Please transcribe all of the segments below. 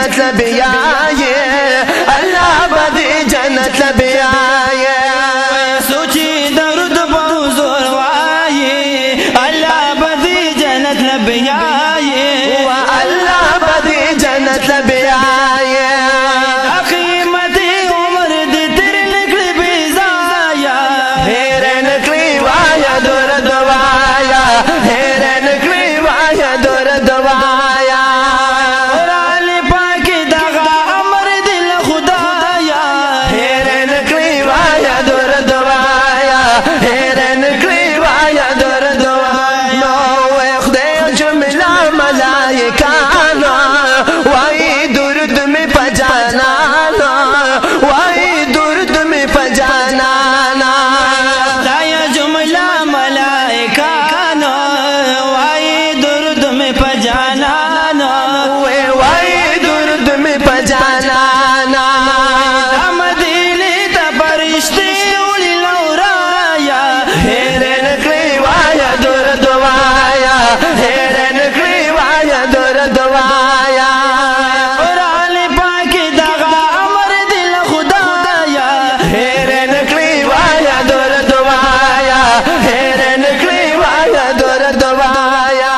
جنت لبیائے اللہ بدی جنت لبیائے سوچی درود بوزور وائے اللہ بدی جنت لبیائے اللہ بدی جنت لبیائے قیمتی عمر دی تیر نکلی بیزایا ہیرے نکلی وایا دور دوایا ہیرے نکلی وایا دور دوایا قرآن پاک دغا امر دل خدایا ہیرے نکلی وایا دور دوایا ہیرے نکلی وایا دور دوایا نو خدای جملہ ملائکانا وائی درد میں پجانانا وائی درد میں پجانانا دایا جملہ ملائکانا وائی درد میں پجانانا وائی درد میں پجانانا مدینے تا پرشتے اولی لورایا ہیرے نکلی وایا دور دوایا ہیرے نکلی وایا دور دوایا قرآن پاک دغا امر دل خدایا ہیرے نکلی وایا دور دوایا ہیرے نکلی وایا دور دوایا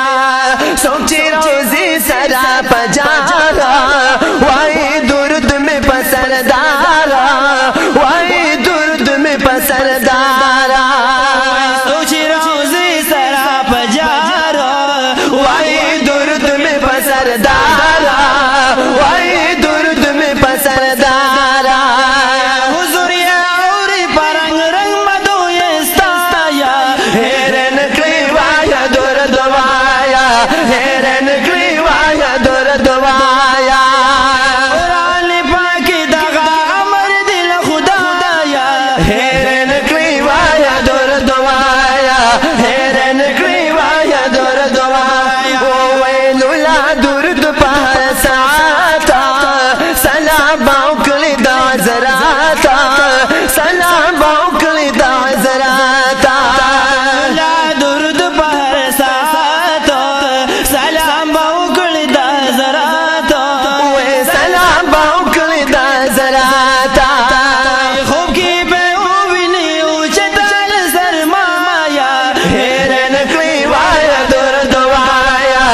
سوچی روزی سرا پجارا وائی درد میں پسردارا وائی درد میں پسردارا سوچی روزی سرا پجارا وائی درد میں پسردارا وائی درد میں پسردارا حضور یا اوری پرنگ رنگ مدو یستایا ہیرے نکلی وایا دور دوایا ہیرے نکلی وایا دور دوایا قرآن پاک دغا امر دل خدایا ہیرے نکلی وایا دور دوایا ہیرے نکلی وایا دور دوایا ویلولا درد پہر ساتا سلام باوکلی دا زراتا سلام باوکلی دا زراتا لا درد پہر ساتو سلام باوکل دا زراتو سلام باوکلی دا زراتا خوب کی بیوینی اوچتال سرمایا ہیرے نکلی وایا دور دوایا